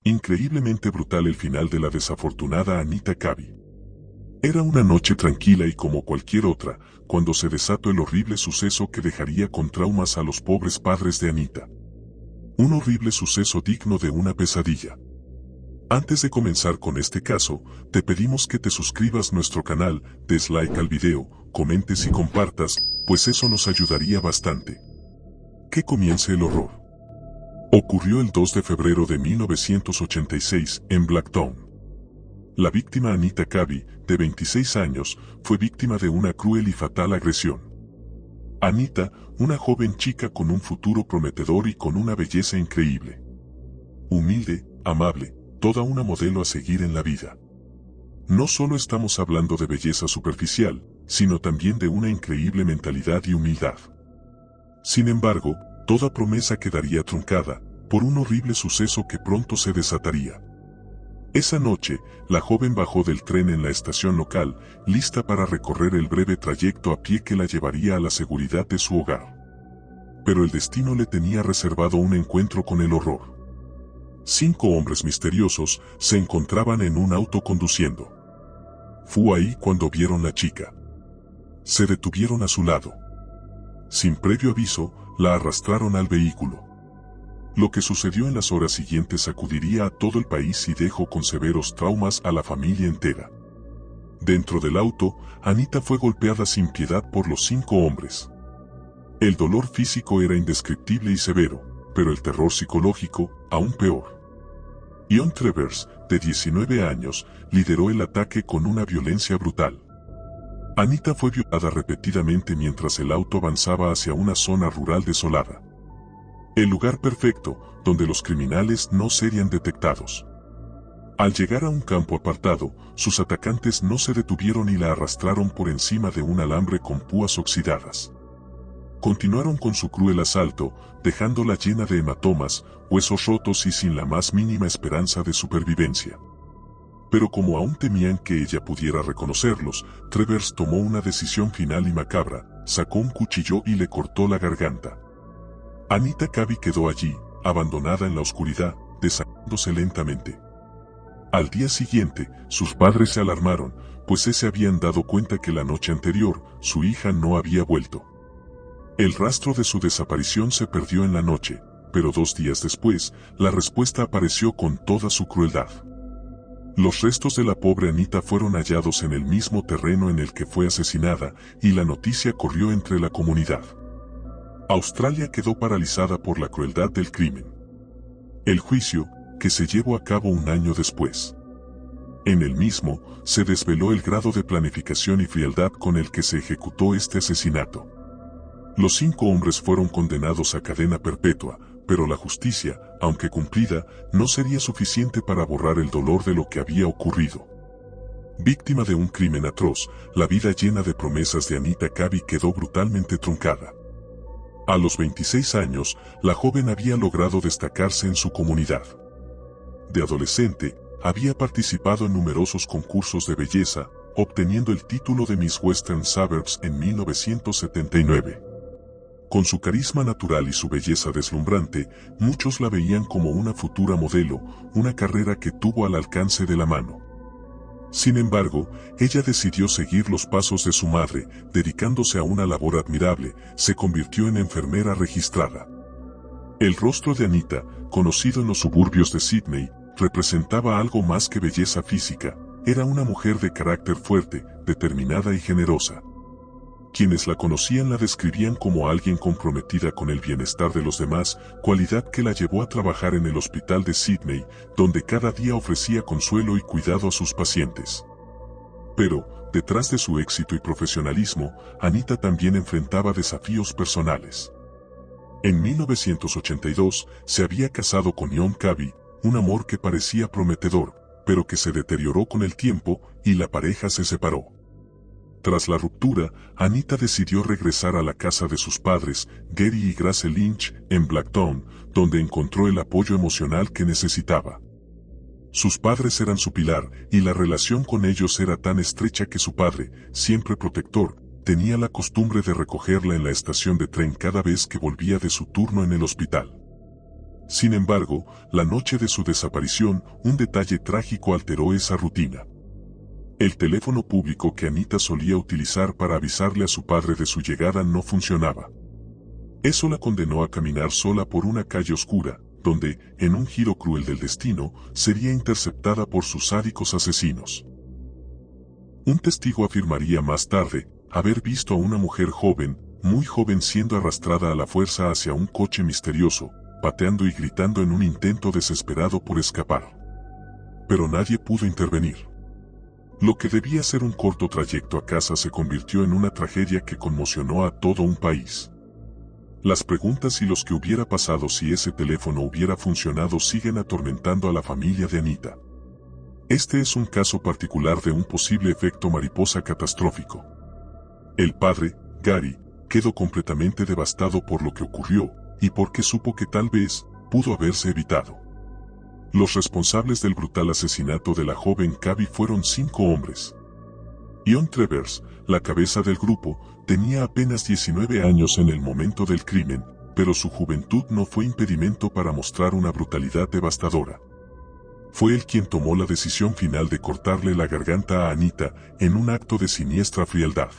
Increíblemente brutal el final de la desafortunada Anita Cabi. Era una noche tranquila y como cualquier otra, cuando se desató el horrible suceso que dejaría con traumas a los pobres padres de Anita. Un horrible suceso digno de una pesadilla. Antes de comenzar con este caso, te pedimos que te suscribas a nuestro canal, des like al video, comentes y compartas, pues eso nos ayudaría bastante. Que comience el horror. Ocurrió el 2 de febrero de 1986 en Blacktown. La víctima Anita Cabi, de 26 años, fue víctima de una cruel y fatal agresión. Anita, una joven chica con un futuro prometedor y con una belleza increíble. Humilde, amable, toda una modelo a seguir en la vida. No solo estamos hablando de belleza superficial, sino también de una increíble mentalidad y humildad. Sin embargo, toda promesa quedaría truncada por un horrible suceso que pronto se desataría. Esa noche, la joven bajó del tren en la estación local, lista para recorrer el breve trayecto a pie que la llevaría a la seguridad de su hogar. Pero el destino le tenía reservado un encuentro con el horror. 5 hombres misteriosos se encontraban en un auto conduciendo. Fue ahí cuando vieron a la chica. Se detuvieron a su lado. Sin previo aviso, la arrastraron al vehículo. Lo que sucedió en las horas siguientes sacudiría a todo el país y dejó con severos traumas a la familia entera. Dentro del auto, Anita fue golpeada sin piedad por los 5 hombres. El dolor físico era indescriptible y severo, pero el terror psicológico, aún peor. Ion Travers, de 19 años, lideró el ataque con una violencia brutal. Anita fue violada repetidamente mientras el auto avanzaba hacia una zona rural desolada. El lugar perfecto, donde los criminales no serían detectados. Al llegar a un campo apartado, sus atacantes no se detuvieron y la arrastraron por encima de un alambre con púas oxidadas. Continuaron con su cruel asalto, dejándola llena de hematomas, huesos rotos y sin la más mínima esperanza de supervivencia. Pero como aún temían que ella pudiera reconocerlos, Travers tomó una decisión final y macabra, sacó un cuchillo y le cortó la garganta. Anita Cabi quedó allí, abandonada en la oscuridad, desangrándose lentamente. Al día siguiente, sus padres se alarmaron, pues se habían dado cuenta que la noche anterior, su hija no había vuelto. El rastro de su desaparición se perdió en la noche, pero 2 días después, la respuesta apareció con toda su crueldad. Los restos de la pobre Anita fueron hallados en el mismo terreno en el que fue asesinada, y la noticia corrió entre la comunidad. Australia quedó paralizada por la crueldad del crimen. El juicio, que se llevó a cabo un año después. En el mismo, se desveló el grado de planificación y frialdad con el que se ejecutó este asesinato. Los 5 hombres fueron condenados a cadena perpetua, pero la justicia, aunque cumplida, no sería suficiente para borrar el dolor de lo que había ocurrido. Víctima de un crimen atroz, la vida llena de promesas de Anita Cabi quedó brutalmente truncada. A los 26 años, la joven había logrado destacarse en su comunidad. De adolescente, había participado en numerosos concursos de belleza, obteniendo el título de Miss Western Suburbs en 1979. Con su carisma natural y su belleza deslumbrante, muchos la veían como una futura modelo, una carrera que tuvo al alcance de la mano. Sin embargo, ella decidió seguir los pasos de su madre, dedicándose a una labor admirable, se convirtió en enfermera registrada. El rostro de Anita, conocido en los suburbios de Sydney, representaba algo más que belleza física, era una mujer de carácter fuerte, determinada y generosa. Quienes la conocían la describían como alguien comprometida con el bienestar de los demás, cualidad que la llevó a trabajar en el hospital de Sydney, donde cada día ofrecía consuelo y cuidado a sus pacientes. Pero, detrás de su éxito y profesionalismo, Anita también enfrentaba desafíos personales. En 1982, se había casado con Ion Cabi, un amor que parecía prometedor, pero que se deterioró con el tiempo, y la pareja se separó. Tras la ruptura, Anita decidió regresar a la casa de sus padres, Gary y Grace Lynch, en Blacktown, donde encontró el apoyo emocional que necesitaba. Sus padres eran su pilar, y la relación con ellos era tan estrecha que su padre, siempre protector, tenía la costumbre de recogerla en la estación de tren cada vez que volvía de su turno en el hospital. Sin embargo, la noche de su desaparición, un detalle trágico alteró esa rutina. El teléfono público que Anita solía utilizar para avisarle a su padre de su llegada no funcionaba. Eso la condenó a caminar sola por una calle oscura, donde, en un giro cruel del destino, sería interceptada por sus sádicos asesinos. Un testigo afirmaría más tarde haber visto a una mujer joven, muy joven, siendo arrastrada a la fuerza hacia un coche misterioso, pateando y gritando en un intento desesperado por escapar. Pero nadie pudo intervenir. Lo que debía ser un corto trayecto a casa se convirtió en una tragedia que conmocionó a todo un país. Las preguntas y los que hubiera pasado si ese teléfono hubiera funcionado siguen atormentando a la familia de Anita. Este es un caso particular de un posible efecto mariposa catastrófico. El padre, Gary, quedó completamente devastado por lo que ocurrió, y porque supo que tal vez pudo haberse evitado. Los responsables del brutal asesinato de la joven Cabby fueron 5 hombres. Ian Travers, la cabeza del grupo, tenía apenas 19 años en el momento del crimen, pero su juventud no fue impedimento para mostrar una brutalidad devastadora. Fue él quien tomó la decisión final de cortarle la garganta a Anita en un acto de siniestra frialdad.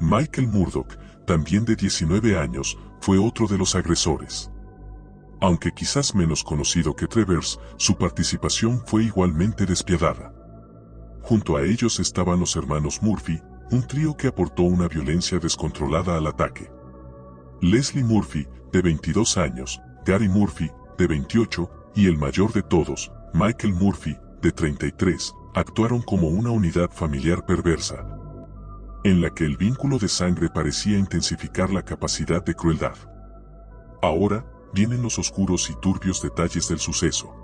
Michael Murdoch, también de 19 años, fue otro de los agresores. Aunque quizás menos conocido que Travers, su participación fue igualmente despiadada. Junto a ellos estaban los hermanos Murphy, un trío que aportó una violencia descontrolada al ataque. Leslie Murphy, de 22 años, Gary Murphy, de 28, y el mayor de todos, Michael Murphy, de 33, actuaron como una unidad familiar perversa, en la que el vínculo de sangre parecía intensificar la capacidad de crueldad. Ahora, vienen los oscuros y turbios detalles del suceso.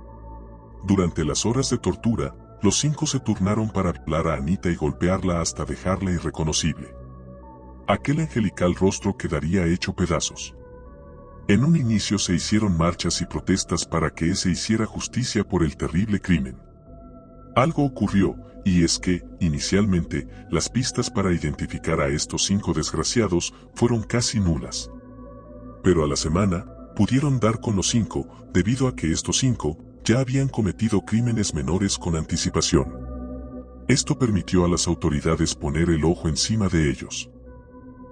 Durante las horas de tortura, los 5 se turnaron para violar a Anita y golpearla hasta dejarla irreconocible. Aquel angelical rostro quedaría hecho pedazos. En un inicio se hicieron marchas y protestas para que se hiciera justicia por el terrible crimen. Algo ocurrió, y es que, inicialmente, las pistas para identificar a estos 5 desgraciados fueron casi nulas. Pero a la semana, pudieron dar con los 5, debido a que estos 5 ya habían cometido crímenes menores con anticipación. Esto permitió a las autoridades poner el ojo encima de ellos.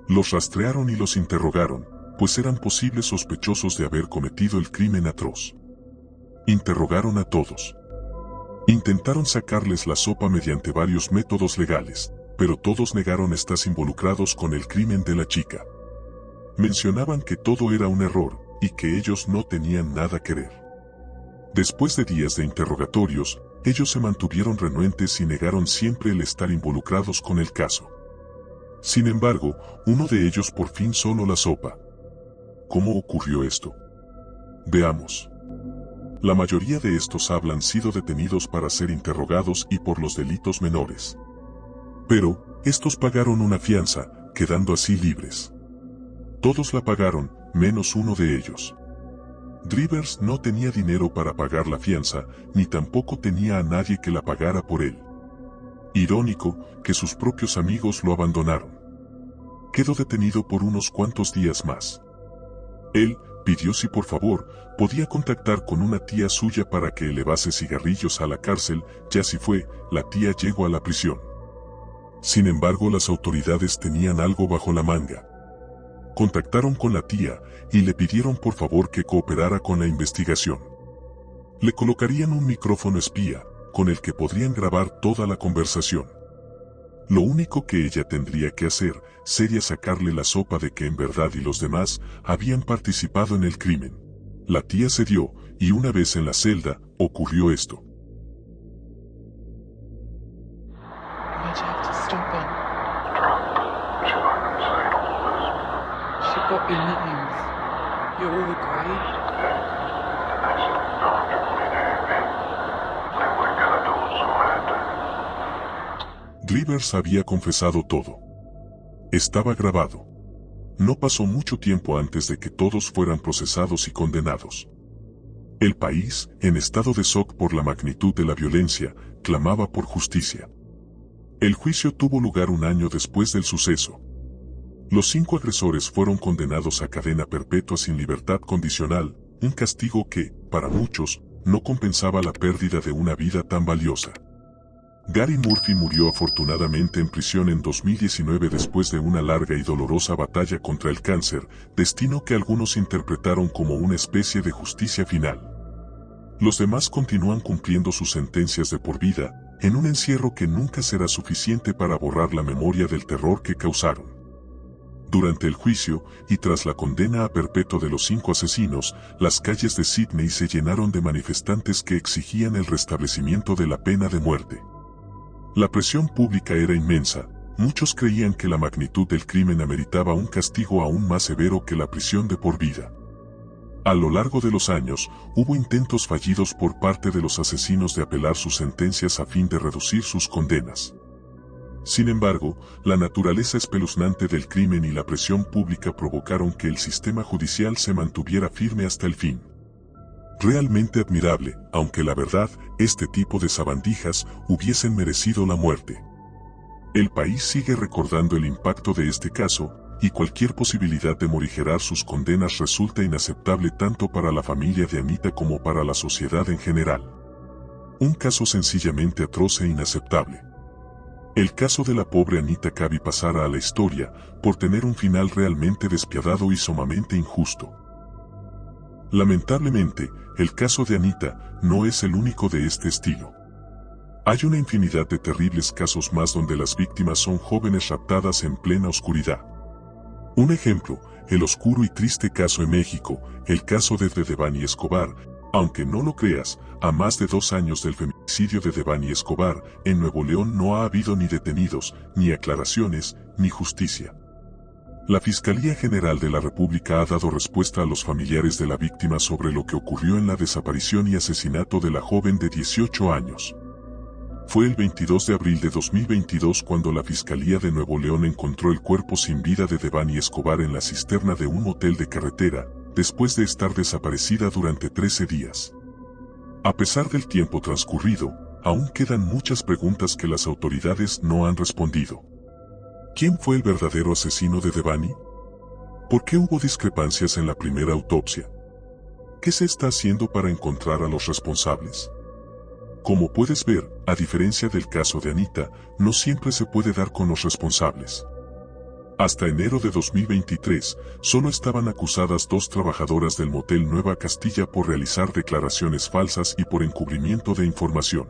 Los rastrearon y los interrogaron, pues eran posibles sospechosos de haber cometido el crimen atroz. Interrogaron a todos. Intentaron sacarles la sopa mediante varios métodos legales, pero todos negaron estar involucrados con el crimen de la chica. Mencionaban que todo era un error, y que ellos no tenían nada que ver. Después de días de interrogatorios, ellos se mantuvieron renuentes y negaron siempre el estar involucrados con el caso. Sin embargo, uno de ellos por fin soltó la sopa. ¿Cómo ocurrió esto? Veamos. La mayoría de estos hablan sido detenidos para ser interrogados y por los delitos menores. Pero, estos pagaron una fianza, quedando así libres. Todos la pagaron, menos uno de ellos. Drivers no tenía dinero para pagar la fianza, ni tampoco tenía a nadie que la pagara por él. Irónico, que sus propios amigos lo abandonaron. Quedó detenido por unos cuantos días más. Él pidió si por favor podía contactar con una tía suya para que elevase cigarrillos a la cárcel, ya si fue, la tía llegó a la prisión. Sin embargo, las autoridades tenían algo bajo la manga. Contactaron con la tía y le pidieron por favor que cooperara con la investigación. Le colocarían un micrófono espía, con el que podrían grabar toda la conversación. Lo único que ella tendría que hacer sería sacarle la sopa de que en verdad y los demás habían participado en el crimen. La tía cedió, y una vez en la celda, ocurrió esto. Got your names. You're all great. Drivers había confesado todo. Estaba grabado. No pasó mucho tiempo antes de que todos fueran procesados y condenados. El país, en estado de shock por la magnitud de la violencia, clamaba por justicia. El juicio tuvo lugar un año después del suceso. Los 5 agresores fueron condenados a cadena perpetua sin libertad condicional, un castigo que, para muchos, no compensaba la pérdida de una vida tan valiosa. Gary Murphy murió afortunadamente en prisión en 2019 después de una larga y dolorosa batalla contra el cáncer, destino que algunos interpretaron como una especie de justicia final. Los demás continúan cumpliendo sus sentencias de por vida, en un encierro que nunca será suficiente para borrar la memoria del terror que causaron. Durante el juicio, y tras la condena a perpetuo de los 5 asesinos, las calles de Sydney se llenaron de manifestantes que exigían el restablecimiento de la pena de muerte. La presión pública era inmensa, muchos creían que la magnitud del crimen ameritaba un castigo aún más severo que la prisión de por vida. A lo largo de los años, hubo intentos fallidos por parte de los asesinos de apelar sus sentencias a fin de reducir sus condenas. Sin embargo, la naturaleza espeluznante del crimen y la presión pública provocaron que el sistema judicial se mantuviera firme hasta el fin. Realmente admirable, aunque la verdad, este tipo de sabandijas hubiesen merecido la muerte. El país sigue recordando el impacto de este caso, y cualquier posibilidad de morigerar sus condenas resulta inaceptable tanto para la familia de Anita como para la sociedad en general. Un caso sencillamente atroz e inaceptable. El caso de la pobre Anita Cabi pasará a la historia por tener un final realmente despiadado y sumamente injusto. Lamentablemente, el caso de Anita no es el único de este estilo. Hay una infinidad de terribles casos más donde las víctimas son jóvenes raptadas en plena oscuridad. Un ejemplo, el oscuro y triste caso en México, el caso de Devani Escobar. Aunque no lo creas, a más de 2 años del feminicidio de Devani Escobar, en Nuevo León no ha habido ni detenidos, ni aclaraciones, ni justicia. La Fiscalía General de la República ha dado respuesta a los familiares de la víctima sobre lo que ocurrió en la desaparición y asesinato de la joven de 18 años. Fue el 22 de abril de 2022 cuando la Fiscalía de Nuevo León encontró el cuerpo sin vida de Devani Escobar en la cisterna de un motel de carretera, después de estar desaparecida durante 13 días. A pesar del tiempo transcurrido, aún quedan muchas preguntas que las autoridades no han respondido. ¿Quién fue el verdadero asesino de Devani? ¿Por qué hubo discrepancias en la primera autopsia? ¿Qué se está haciendo para encontrar a los responsables? Como puedes ver, a diferencia del caso de Anita, no siempre se puede dar con los responsables. Hasta enero de 2023, solo estaban acusadas 2 trabajadoras del motel Nueva Castilla por realizar declaraciones falsas y por encubrimiento de información.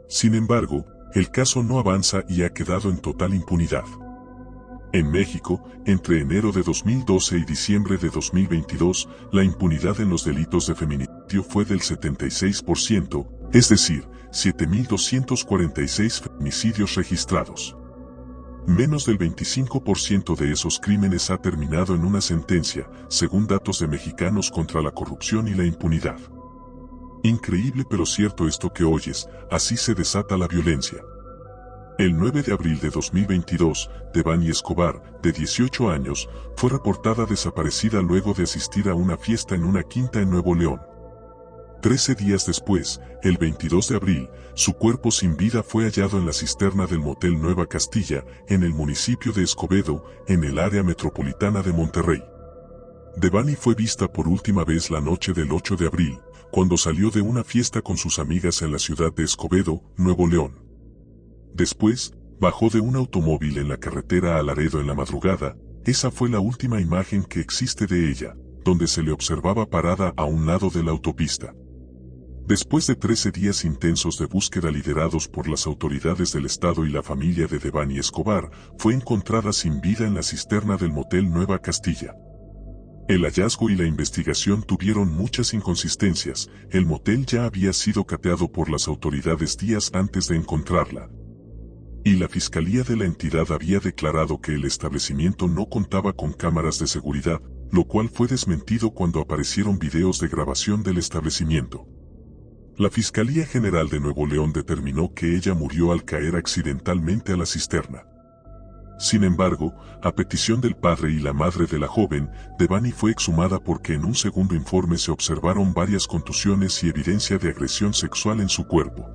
Sin embargo, el caso no avanza y ha quedado en total impunidad. En México, entre enero de 2012 y diciembre de 2022, la impunidad en los delitos de feminicidio fue del 76%, es decir, 7.246 feminicidios registrados. Menos del 25% de esos crímenes ha terminado en una sentencia, según datos de Mexicanos contra la Corrupción y la Impunidad. Increíble pero cierto esto que oyes, así se desata la violencia. El 9 de abril de 2022, Devani Escobar, de 18 años, fue reportada desaparecida luego de asistir a una fiesta en una quinta en Nuevo León. 13 días después, el 22 de abril, su cuerpo sin vida fue hallado en la cisterna del motel Nueva Castilla, en el municipio de Escobedo, en el área metropolitana de Monterrey. Devani fue vista por última vez la noche del 8 de abril, cuando salió de una fiesta con sus amigas en la ciudad de Escobedo, Nuevo León. Después, bajó de un automóvil en la carretera a Laredo en la madrugada. Esa fue la última imagen que existe de ella, donde se le observaba parada a un lado de la autopista. Después de 13 días intensos de búsqueda liderados por las autoridades del estado y la familia de Devani Escobar, fue encontrada sin vida en la cisterna del motel Nueva Castilla. El hallazgo y la investigación tuvieron muchas inconsistencias. El motel ya había sido cateado por las autoridades días antes de encontrarla. Y la fiscalía de la entidad había declarado que el establecimiento no contaba con cámaras de seguridad, lo cual fue desmentido cuando aparecieron videos de grabación del establecimiento. La Fiscalía General de Nuevo León determinó que ella murió al caer accidentalmente a la cisterna. Sin embargo, a petición del padre y la madre de la joven, Devani fue exhumada porque en un segundo informe se observaron varias contusiones y evidencia de agresión sexual en su cuerpo.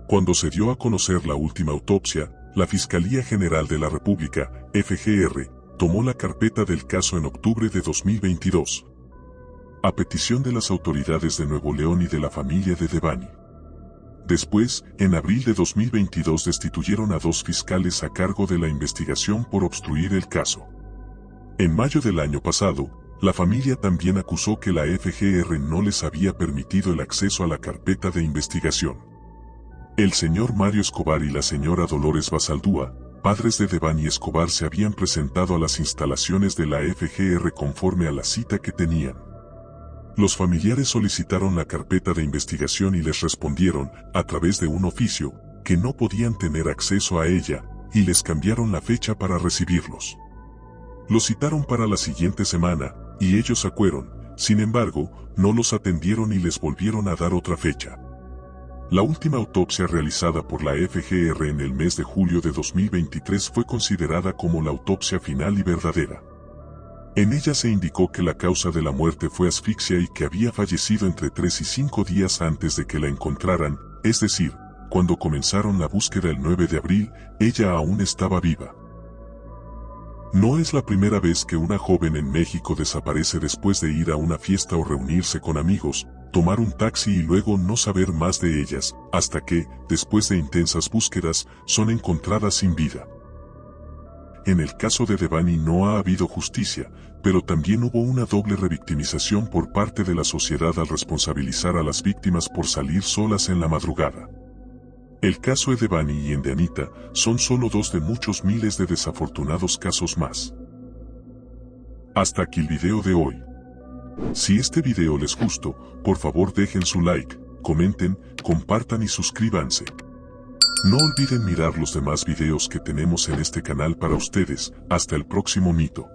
Cuando se dio a conocer la última autopsia, la Fiscalía General de la República, FGR, tomó la carpeta del caso en octubre de 2022. a petición de las autoridades de Nuevo León y de la familia de Devani. Después, en abril de 2022 destituyeron a 2 fiscales a cargo de la investigación por obstruir el caso. En mayo del año pasado, la familia también acusó que la FGR no les había permitido el acceso a la carpeta de investigación. El señor Mario Escobar y la señora Dolores Basaldúa, padres de Devani Escobar, se habían presentado a las instalaciones de la FGR conforme a la cita que tenían. Los familiares solicitaron la carpeta de investigación y les respondieron, a través de un oficio, que no podían tener acceso a ella, y les cambiaron la fecha para recibirlos. Los citaron para la siguiente semana, y ellos acudieron, sin embargo, no los atendieron y les volvieron a dar otra fecha. La última autopsia realizada por la FGR en el mes de julio de 2023 fue considerada como la autopsia final y verdadera. En ella se indicó que la causa de la muerte fue asfixia y que había fallecido entre 3 y 5 días antes de que la encontraran, es decir, cuando comenzaron la búsqueda el 9 de abril, ella aún estaba viva. No es la primera vez que una joven en México desaparece después de ir a una fiesta o reunirse con amigos, tomar un taxi y luego no saber más de ellas, hasta que, después de intensas búsquedas, son encontradas sin vida. En el caso de Devani no ha habido justicia, pero también hubo una doble revictimización por parte de la sociedad al responsabilizar a las víctimas por salir solas en la madrugada. El caso de Devani y el de Anita son solo 2 de muchos miles de desafortunados casos más. Hasta aquí el video de hoy. Si este video les gustó, por favor dejen su like, comenten, compartan y suscríbanse. No olviden mirar los demás videos que tenemos en este canal para ustedes. Hasta el próximo mito.